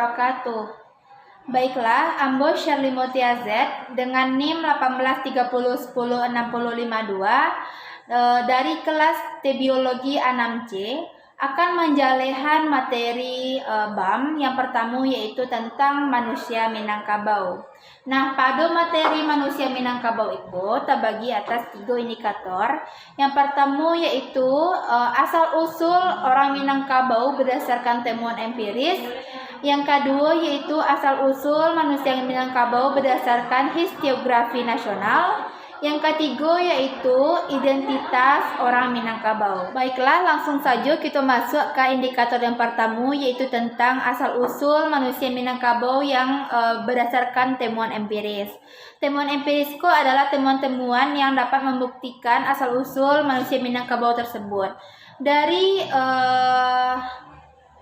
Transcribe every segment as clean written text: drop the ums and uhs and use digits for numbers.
wabarakatuh. Baiklah, Ambo Shirley Mutia Z dengan NIM 1830106052 dari kelas T Biologi A6C akan menjalehan materi BAM yang pertama yaitu tentang manusia Minangkabau. Nah, pada materi manusia Minangkabau itu terbagi atas 3 indikator. Yang pertama yaitu asal-usul orang Minangkabau berdasarkan temuan empiris. Yang kedua yaitu asal-usul manusia Minangkabau berdasarkan historiografi nasional. Yang ketiga yaitu identitas orang Minangkabau. Baiklah, langsung saja kita masuk ke indikator yang pertama yaitu tentang asal-usul manusia Minangkabau yang berdasarkan temuan empiris. Temuan empiris adalah temuan-temuan yang dapat membuktikan asal-usul manusia Minangkabau tersebut. Dari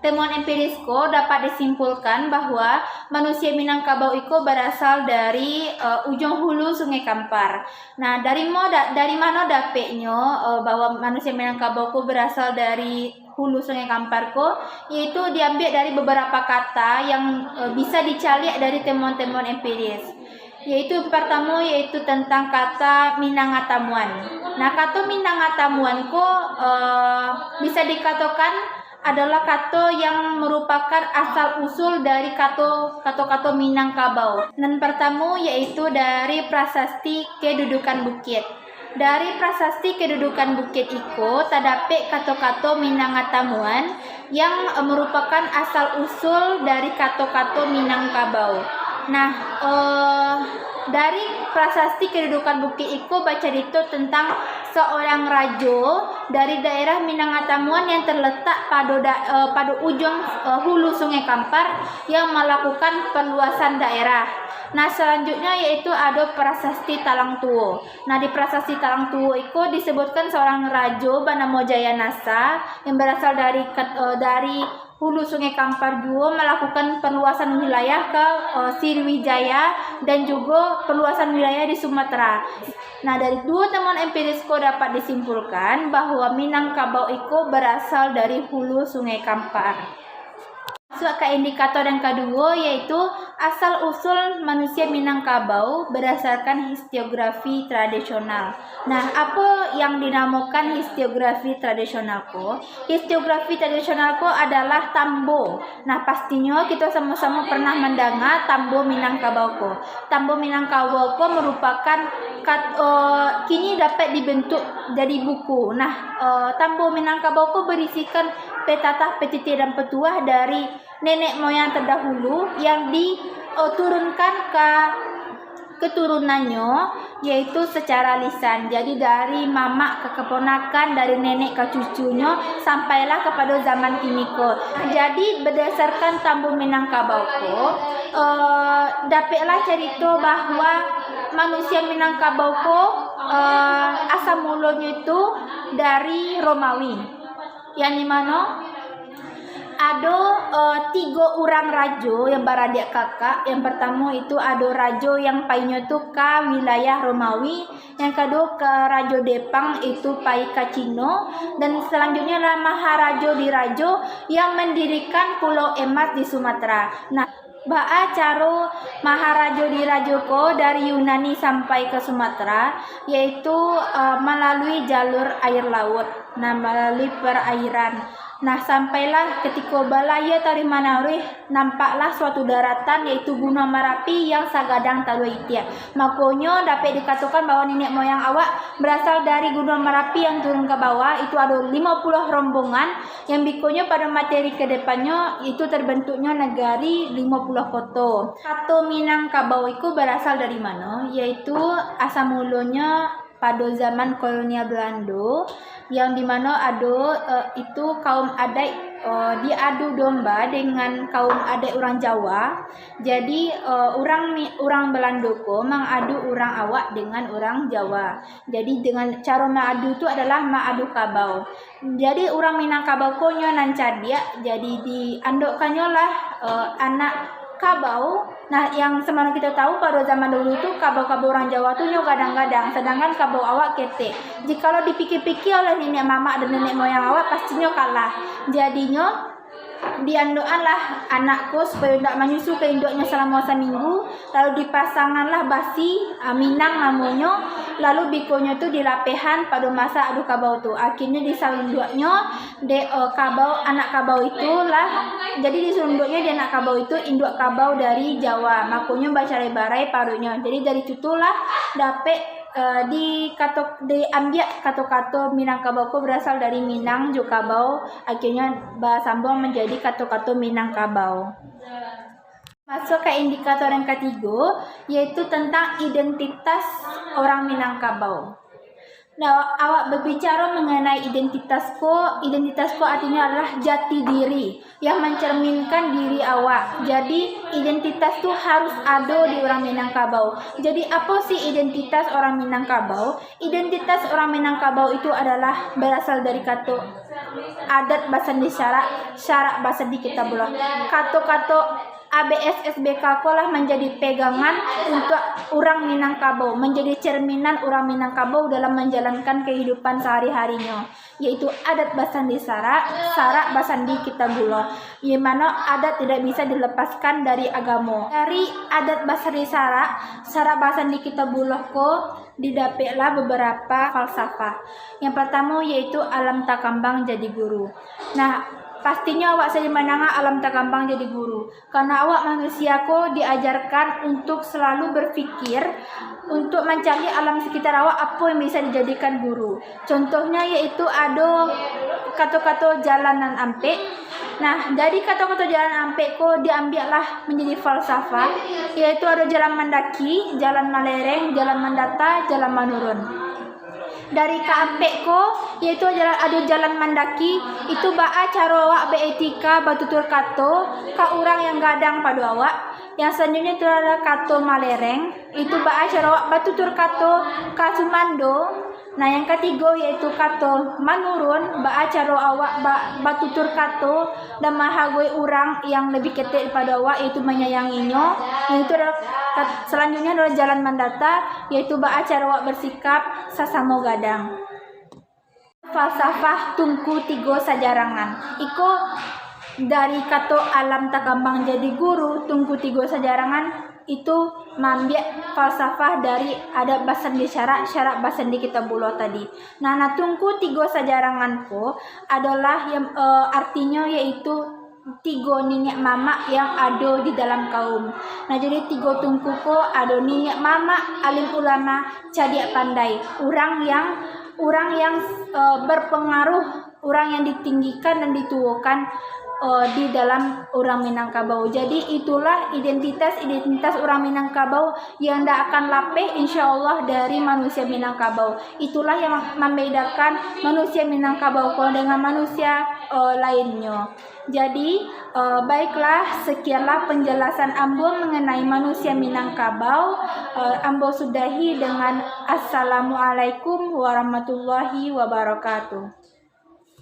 temuan empiris dapat disimpulkan bahwa manusia Minangkabau itu berasal dari ujung hulu Sungai Kampar. Nah, dari mana dapatnya bahwa manusia Minangkabau itu berasal dari hulu Sungai Kampar yaitu diambil dari beberapa kata yang bisa dicari dari temuan-temuan empiris. Yaitu pertama yaitu tentang kata Minangatamuan. Nah, kata Minangatamuan bisa dikatakan adalah kata yang merupakan asal-usul dari kata Minangkabau. Dan pertama yaitu dari prasasti kedudukan bukit. Dari prasasti kedudukan bukit itu terdapat kata-kata Minangatamuan yang merupakan asal-usul dari kata-kata Minangkabau. Nah, dari prasasti kedudukan bukit itu baca itu tentang seorang raja dari daerah Minangatamuan yang terletak pada ujung hulu Sungai Kampar yang melakukan perluasan daerah. Nah, selanjutnya yaitu ada prasasti Talang Tuo. Nah, di prasasti Talang Tuo itu disebutkan seorang raja bernama Jayanasa yang berasal dari hulu Sungai Kampar juga melakukan perluasan wilayah ke Sriwijaya dan juga perluasan wilayah di Sumatera. Nah, dari 2 temuan empiris dapat disimpulkan bahwa Minangkabau itu berasal dari hulu Sungai Kampar. Masuk ke indikator yang kedua yaitu asal-usul manusia Minangkabau berdasarkan historiografi tradisional. Nah, apa yang dinamakan historiografi tradisional Historiografi tradisional adalah Tambo. Nah, pastinya kita sama-sama pernah mendengar Tambo Minangkabau Tambo Minangkabau merupakan kini dapat dibentuk jadi buku. Nah, Tambo Minangkabau berisikan petatah, petiti dan petuah dari nenek moyang terdahulu yang diturunkan ke keturunannya yaitu secara lisan. Jadi dari mamak ke keponakan, dari nenek ke cucunya sampailah kepada zaman kini Jadi berdasarkan Tambo Minangkabau dapatlah cerita bahwa manusia Minangkabau asal mulanya itu dari Romawi. Yang dimana ada 3 orang raja yang beradik kakak. Yang pertama itu ada raja yang painya itu ke wilayah Romawi, yang kedua ke raja Depang itu pai ke Cina, dan selanjutnya adalah Maharaja Diraja yang mendirikan Pulau Emas di Sumatera. Nah, cara Maharaja Diraja dari Yunani sampai ke Sumatera yaitu melalui jalur air laut. Nah, melalui perairan. Nah, sampailah ketika balaya tari Manarih nampaklah suatu daratan yaitu Gunung Merapi yang sagadang talu itia. Makanya dapat dikatakan bahwa nenek moyang awak berasal dari Gunung Merapi yang turun ke bawah. Itu ada 50 rombongan yang bikonya pada materi kedepannya itu terbentuknya negari 50 kota. Kata Minangkabau itu berasal dari mana? Yaitu asal mulanya pada zaman kolonial Belanda yang dimana ada itu kaum adat diadu domba dengan kaum adat orang Jawa. Jadi orang Belanda mengadu orang awak dengan orang Jawa. Jadi dengan cara mengadu itu adalah mengadu kabau. Jadi orang Minangkabau nanca dia jadi diandokkannya lah anak kabau. Nah, yang semana kita tahu pada zaman dulu itu kabau-kabau orang Jawa tuh kadang-kadang, sedangkan kabau awak kete. Jikalau dipikir-pikir oleh nenek mama dan nenek moyang awak pastinya kalah. Jadinya diandoanlah anakku supaya tidak menyusu ke induknya selama seminggu, lalu dipasanganlah basi minang namanya, lalu bikonya tu dilapehan pada masa adu kabau tu. Akhirnya disalunduknya kabau, anak kabau itulah, jadi diselunduknya di anak kabau itu induk kabau dari Jawa, makanya bacarai-barai parunya. Jadi dari situlah dapet diambil kato-kato Minangkabau ko berasal dari Minang Jokabau, akhirnya sambung menjadi kato-kato Minangkabau. Masuk ke indikator yang ketiga, yaitu tentang identitas orang Minangkabau. Nah, awak berbicara mengenai identitasku artinya adalah jati diri yang mencerminkan diri awak. Jadi identitas itu harus ada di orang Minangkabau. Jadi apa sih identitas orang Minangkabau? Identitas orang Minangkabau itu adalah berasal dari kata adat basandi syarak basandi kita bulah. Kata-kata ABS SBK kolah menjadi pegangan untuk orang Minangkabau, menjadi cerminan orang Minangkabau dalam menjalankan kehidupan sehari-harinya, yaitu adat basandi syarak basandi kita gula, yang mana adat tidak bisa dilepaskan dari agama. Dari adat basandi syarak basandi kita gula ko didapatlah beberapa falsafah. Yang pertama yaitu alam takambang jadi guru. Nah, pastinya awak saya menangah alam takambang jadi guru, karena awak manusia ko diajarkan untuk selalu berpikir untuk mencari alam sekitar awak apa yang bisa dijadikan guru. Contohnya yaitu ada kata-kata jalanan ampek. Nah, dari kata-kata jalan ampek ko diambillah menjadi falsafah, yaitu ada jalan mendaki, jalan malereng, jalan mendata, jalan menurun. Dari kaampek ko yaitu ada jalan mendaki itu baa cara awak beetika batutur kato ka orang yang gadang pada awak. Yang selanjutnya itu adalah kato malereng, itu baa cara awak batutur kato ka sumando. Nah, yang ketiga yaitu kato manurun, baa cara awak batutur kato dan mahagoi orang yang lebih ketek daripada awak, yaitu menyayanginya. Yang itu adalah selanjutnya adalah jalan mendata, yaitu baa cara awak bersikap sasamo gadang. Falsafah tungku tigo sajarangan. Iko dari kato alam takambang jadi guru, tungku tigo sajarangan itu mambil falsafah dari adat basandi syarak basandi kita bulo tadi. Nah, tungku tigo sajaranganku adalah yang artinya yaitu tiga nenek mama yang ada di dalam kaum. Nah, jadi tiga tungkuko ada nenek mama, alim ulama, cadia pandai, orang yang berpengaruh, orang yang ditinggikan dan dituakan di dalam orang Minangkabau. Jadi itulah identitas orang Minangkabau yang tidak akan lapeh insyaallah dari manusia Minangkabau. Itulah yang membedakan manusia Minangkabau dengan manusia lainnya. Jadi baiklah, sekianlah penjelasan Ambo mengenai manusia Minangkabau. Ambo sudahi dengan Assalamualaikum warahmatullahi wabarakatuh.